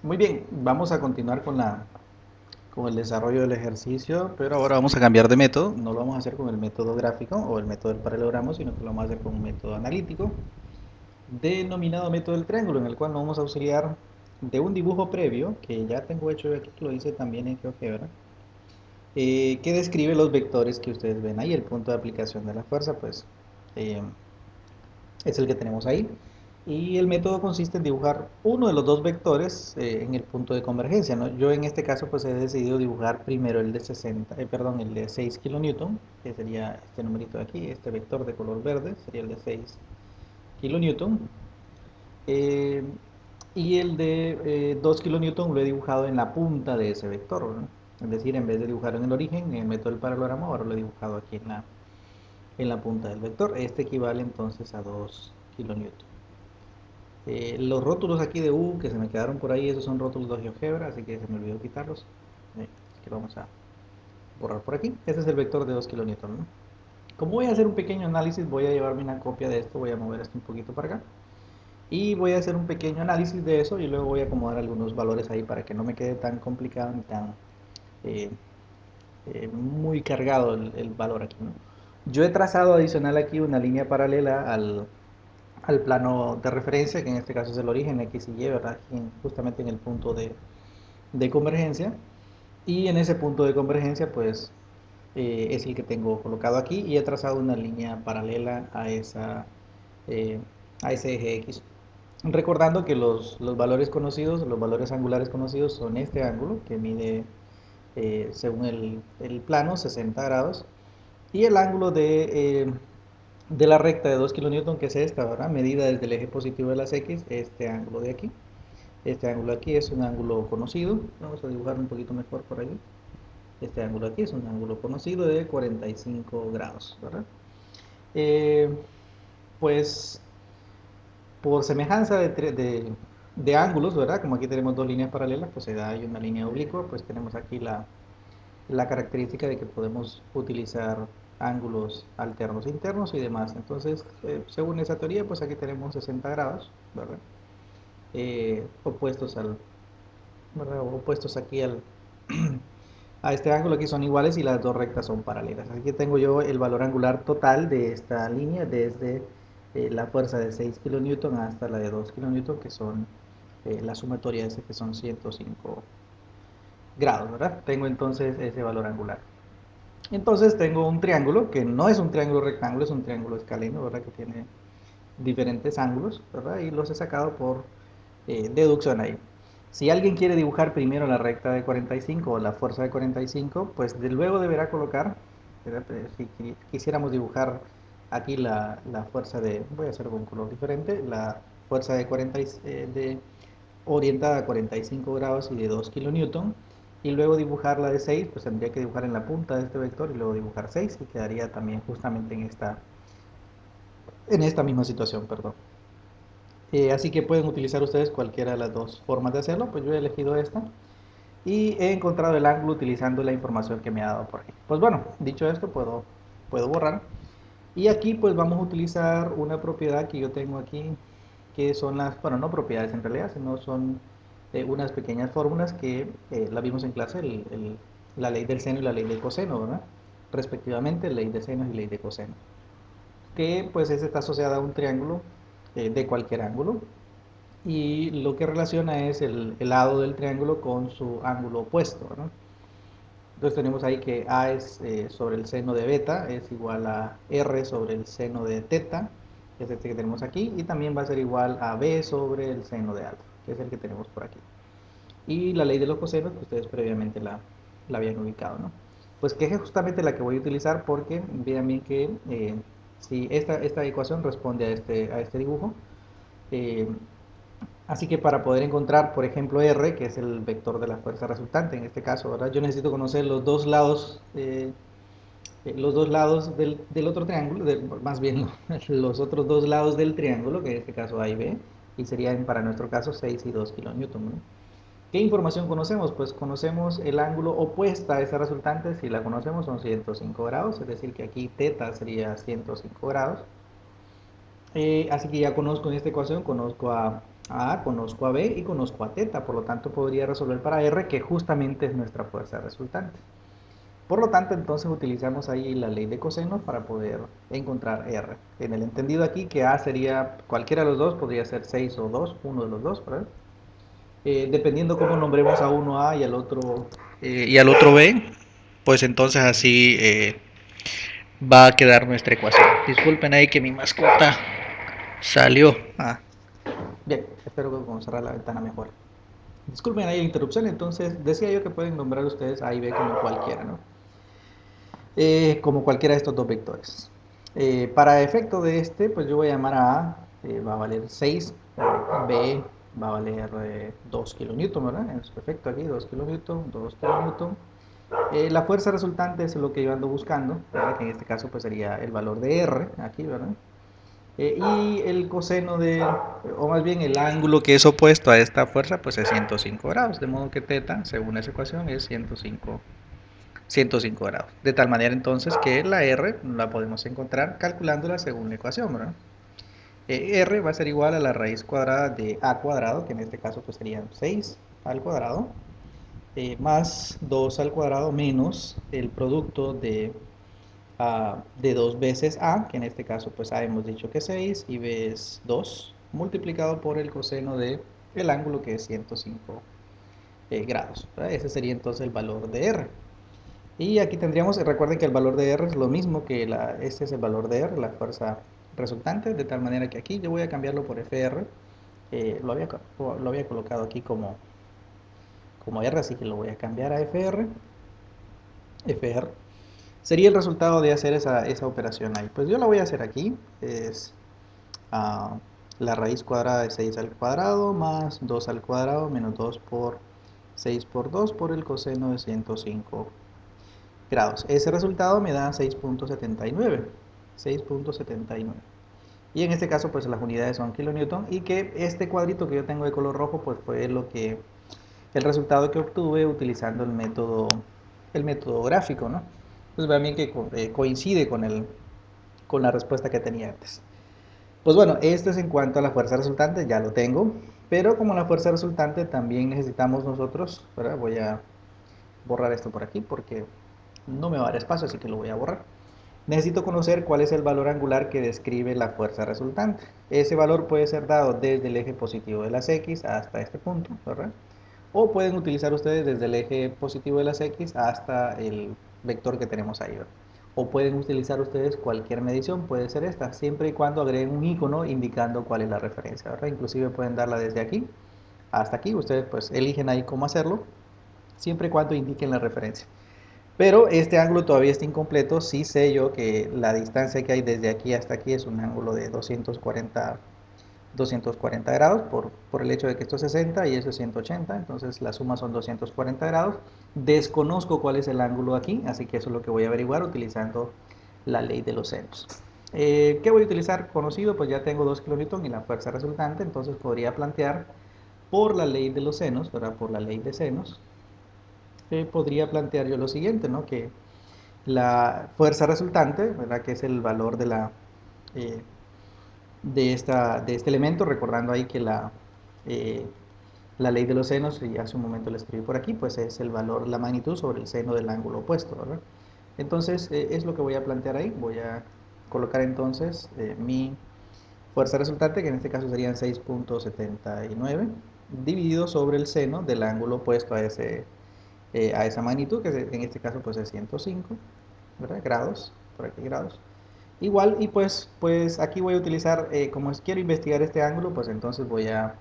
Muy bien, vamos a continuar con el desarrollo del ejercicio, pero ahora vamos a cambiar de método. No lo vamos a hacer con el método gráfico o el método del paralelogramo, sino que lo vamos a hacer con un método analítico denominado método del triángulo, en el cual nos vamos a auxiliar de un dibujo previo que ya tengo hecho aquí, que lo hice también en GeoGebra, que describe los vectores que ustedes ven ahí. El punto de aplicación de la fuerza, pues eh, es el que tenemos ahí. Y el método consiste en dibujar uno de los dos vectores en el punto de convergencia, ¿no? Yo en este caso pues he decidido dibujar primero el de 60, perdón, el de 6 kilonewton, que sería este numerito de aquí, este vector de color verde, sería el de 6 kilonewton. Eh, y el de 2 kilonewton lo he dibujado en la punta de ese vector, ¿no? Es decir, en vez de dibujarlo en el origen, en el método del paralelogramo, ahora lo he dibujado aquí en la punta del vector. Este equivale entonces a 2 kilonewton. Los rótulos aquí de U que se me quedaron por ahí, esos son rótulos de GeoGebra, así que se me olvidó quitarlos. Así que vamos a borrar por aquí. Este es el vector de 2 kilonewton, ¿no? Como voy a hacer un pequeño análisis, voy a llevarme una copia de esto, voy a mover esto un poquito para acá. Y voy a hacer un pequeño análisis de eso y luego voy a acomodar algunos valores ahí para que no me quede tan complicado ni tan eh, muy cargado el valor aquí, ¿no? Yo he trazado adicional aquí una línea paralela al plano de referencia, que en este caso es el origen X y Y, ¿verdad? Justamente en el punto de convergencia. Y en ese punto de convergencia, pues es el que tengo colocado aquí y he trazado una línea paralela eh, a ese eje X. Recordando que los valores conocidos, los valores angulares conocidos son este ángulo que mide, según el plano, 60 grados, y el ángulo de la recta de 2 kilonewton, que es esta, ¿verdad? Medida desde el eje positivo de las X, este ángulo de aquí. Este ángulo aquí es un ángulo conocido. Vamos a dibujar un poquito mejor por ahí. Este ángulo aquí es un ángulo conocido de 45 grados, ¿verdad? Eh, pues por semejanza de ángulos, ¿verdad? Como aquí tenemos dos líneas paralelas, pues se da ahí una línea oblicua, pues tenemos aquí la característica de que podemos utilizar ángulos alternos internos y demás. Entonces, según esa teoría, pues aquí tenemos 60 grados, ¿verdad? Opuestos ¿verdad? Opuestos aquí a este ángulo, aquí son iguales y las dos rectas son paralelas. Aquí tengo yo el valor angular total de esta línea desde la fuerza de 6 kilonewton hasta la de 2 kilonewton, que son la sumatoria de ese, que son 105 grados, ¿verdad? Tengo entonces ese valor angular. Entonces tengo un triángulo que no es un triángulo rectángulo, es un triángulo escaleno, ¿verdad? Que tiene diferentes ángulos, ¿verdad? Y los he sacado por deducción ahí. Si alguien quiere dibujar primero la recta de 45 o la fuerza de 45, pues luego deberá colocar, si quisiéramos dibujar aquí la fuerza voy a hacer con un color diferente, la fuerza de 40, orientada a 45 grados y de 2 kilonewton, y luego dibujar la de 6, pues tendría que dibujar en la punta de este vector y luego dibujar 6 y quedaría también justamente en esta misma situación, perdón. Así que pueden utilizar ustedes cualquiera de las dos formas de hacerlo, pues yo he elegido esta y he encontrado el ángulo utilizando la información que me ha dado por aquí. Pues bueno, dicho esto, puedo borrar. Y aquí pues vamos a utilizar una propiedad que yo tengo aquí, que son bueno, no propiedades en realidad, sino son unas pequeñas fórmulas que la vimos en clase, la ley del seno y la ley del coseno, ¿verdad? Respectivamente, ley de seno y ley de coseno, que pues está asociada a un triángulo de cualquier ángulo, y lo que relaciona es el lado del triángulo con su ángulo opuesto, ¿no? Entonces tenemos ahí que A es sobre el seno de beta es igual a R sobre el seno de teta, que es este que tenemos aquí, y también va a ser igual a B sobre el seno de alfa, que es el que tenemos por aquí. Y la ley de los cosenos, que ustedes previamente la habían ubicado, ¿no? Pues que es justamente la que voy a utilizar porque vean bien que si esta ecuación responde a este dibujo, eh, así que para poder encontrar, por ejemplo, R, que es el vector de la fuerza resultante, en este caso, ¿verdad? Yo necesito conocer los dos lados del otro triángulo, más bien los otros dos lados del triángulo, que en este caso A y B, y serían para nuestro caso 6 y 2 kilonewton, ¿no? ¿Qué información conocemos? Pues conocemos el ángulo opuesto a esa resultante, si la conocemos son 105 grados, es decir que aquí teta sería 105 grados. Así que ya conozco en esta ecuación, conozco A, conozco a B y conozco a teta, por lo tanto podría resolver para R, que justamente es nuestra fuerza resultante. Por lo tanto, entonces utilizamos ahí la ley de cosenos para poder encontrar R. En el entendido aquí que A sería cualquiera de los dos, podría ser 6 o 2, uno de los dos, ¿verdad? Dependiendo cómo nombremos a uno A y al otro B, pues entonces así va a quedar nuestra ecuación. Disculpen ahí que mi mascota salió. Bien, espero que con cerrar la ventana mejor. Disculpen ahí la interrupción, entonces decía yo que pueden nombrar ustedes A y B como cualquiera, ¿no? Como cualquiera de estos dos vectores. Para efecto de este, pues yo voy a llamar a A, va a valer 6, B va a valer 2 kilonewton, ¿verdad? Es perfecto aquí, 2 kilonewton, 2 kilonewton. La fuerza resultante es lo que yo ando buscando, ¿verdad? Que en este caso pues sería el valor de R, aquí, ¿verdad? Y el coseno o más bien el ángulo que es opuesto a esta fuerza, pues es 105 grados, de modo que teta, según esa ecuación, es 105 grados. De tal manera entonces que la R la podemos encontrar calculándola según la ecuación, ¿verdad? R va a ser igual a la raíz cuadrada de A cuadrado, que en este caso pues serían 6 al cuadrado, más 2 al cuadrado menos el producto de 2 veces A, que en este caso pues A hemos dicho que es 6 y B es 2, multiplicado por el coseno de el ángulo que es 105 grados, ¿verdad? Ese sería entonces el valor de R. Y aquí tendríamos, recuerden que el valor de R es lo mismo que este es el valor de R, la fuerza resultante, de tal manera que aquí yo voy a cambiarlo por FR, lo había colocado aquí como R, así que lo voy a cambiar a FR. Sería el resultado de hacer esa operación ahí. Pues yo la voy a hacer aquí, es ah, la raíz cuadrada de 6 al cuadrado más 2 al cuadrado menos 2 por 6 por 2 por el coseno de 105 grados. Ese resultado me da 6.79. 6.79. Y en este caso, pues las unidades son kilonewton. Y que este cuadrito que yo tengo de color rojo, pues fue el resultado que obtuve utilizando el método gráfico, ¿no? Pues vean bien que coincide con la respuesta que tenía antes. Pues bueno, esto es en cuanto a la fuerza resultante, ya lo tengo. Pero como la fuerza resultante también necesitamos nosotros, ¿verdad? Voy a borrar esto por aquí porque no me va a dar espacio, así que lo voy a borrar. Necesito conocer cuál es el valor angular que describe la fuerza resultante. Ese valor puede ser dado desde el eje positivo de las X hasta este punto, ¿verdad? O pueden utilizar ustedes desde el eje positivo de las X hasta el vector que tenemos ahí, ¿verdad? O pueden utilizar ustedes cualquier medición, puede ser esta, siempre y cuando agreguen un icono indicando cuál es la referencia, ¿verdad? Inclusive pueden darla desde aquí hasta aquí, ustedes pues eligen ahí cómo hacerlo, siempre y cuando indiquen la referencia. Pero este ángulo todavía está incompleto, sí sé yo que la distancia que hay desde aquí hasta aquí es un ángulo de 240 grados por el hecho de que esto es 60 y eso es 180, entonces la suma son 240 grados. Desconozco cuál es el ángulo aquí, así que eso es lo que voy a averiguar utilizando la ley de los senos. ¿Qué voy a utilizar? Conocido, pues ya tengo 2 kilonewton y la fuerza resultante, entonces podría plantear por la ley de los senos, ¿verdad? Por la ley de senos, podría plantear yo lo siguiente, ¿no? Que la fuerza resultante, ¿verdad? Que es el valor eh, de este elemento, recordando ahí que eh, la ley de los senos, y hace un momento lo escribí por aquí, pues es el valor, la magnitud sobre el seno del ángulo opuesto, ¿verdad? Entonces, es lo que voy a plantear ahí. Voy a colocar entonces mi fuerza resultante, que en este caso serían 6.79, dividido sobre el seno del ángulo opuesto a esa magnitud, que en este caso pues es 105, ¿verdad? Grados, por aquí grados. Igual, y pues aquí voy a utilizar, como quiero investigar este ángulo, pues entonces voy a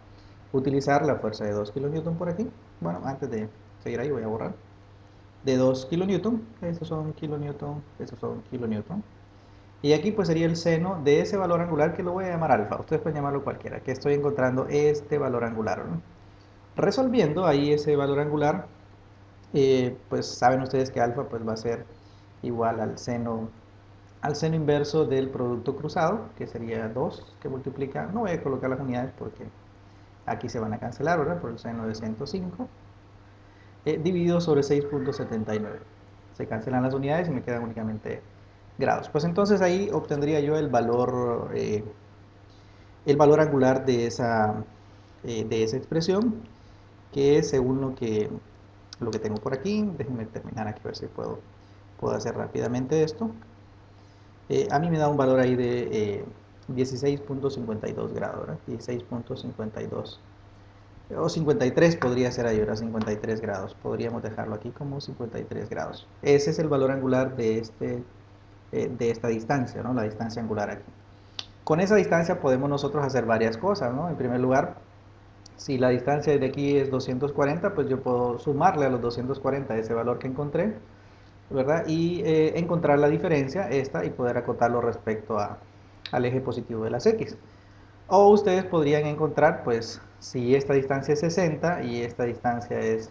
utilizar la fuerza de 2 kilonewton por aquí. Bueno, antes de seguir ahí voy a borrar. De 2 kilonewton, estos son kilonewton. Y aquí pues sería el seno de ese valor angular que lo voy a llamar alfa. Ustedes pueden llamarlo cualquiera, que estoy encontrando este valor angular, ¿no? Resolviendo ahí ese valor angular, pues saben ustedes que alfa pues va a ser igual al seno inverso del producto cruzado, que sería 2, que multiplica, no voy a colocar las unidades porque aquí se van a cancelar, ¿verdad? Por el seno de 105, dividido sobre 6.79. Se cancelan las unidades y me quedan únicamente grados. Pues entonces ahí obtendría yo el valor angular de esa expresión, que es según lo que tengo por aquí. Déjenme terminar aquí a ver si puedo hacer rápidamente esto. A mí me da un valor ahí de 16.52 grados, ¿verdad? 16.52 o 53 podría ser ahí, ¿verdad? 53 grados. Podríamos dejarlo aquí como 53 grados. Ese es el valor angular de esta distancia, ¿no? La distancia angular aquí. Con esa distancia podemos nosotros hacer varias cosas, ¿no? En primer lugar, si la distancia de aquí es 240, pues yo puedo sumarle a los 240 ese valor que encontré, ¿verdad? Y encontrar la diferencia, esta, y poder acotarlo respecto al eje positivo de las X. O ustedes podrían encontrar, pues, si esta distancia es 60 y esta distancia es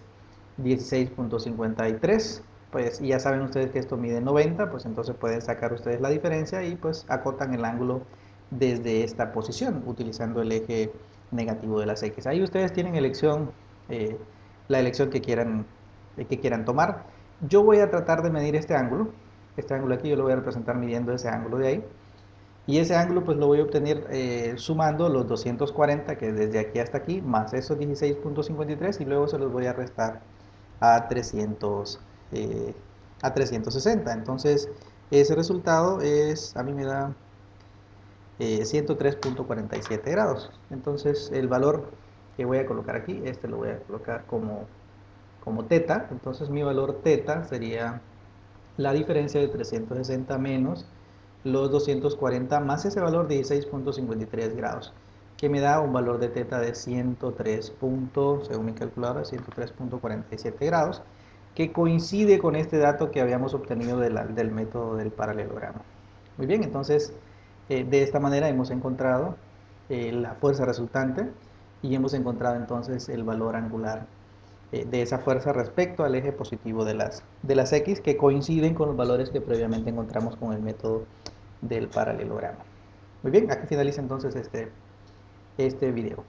16.53, pues, y ya saben ustedes que esto mide 90, pues entonces pueden sacar ustedes la diferencia y pues acotan el ángulo desde esta posición, utilizando el eje negativo de las X. Ahí ustedes tienen eh, la elección que quieran tomar. Yo voy a tratar de medir este ángulo aquí yo lo voy a representar midiendo ese ángulo de ahí. Y ese ángulo pues lo voy a obtener sumando los 240 que es desde aquí hasta aquí, más esos 16.53 y luego se los voy a restar a 300, a 360. Entonces ese resultado a mí me da 103.47 grados. Entonces el valor que voy a colocar aquí, este lo voy a colocar como teta. Entonces mi valor teta sería la diferencia de 360 menos los 240 más ese valor de 16.53 grados, que me da un valor de teta de 103. Según mi calculadora, 103.47 grados, que coincide con este dato que habíamos obtenido del método del paralelogramo. Muy bien, entonces de esta manera hemos encontrado la fuerza resultante y hemos encontrado entonces el valor angular de esa fuerza respecto al eje positivo de las X, que coinciden con los valores que previamente encontramos con el método del paralelogramo. Muy bien, aquí finaliza entonces este video.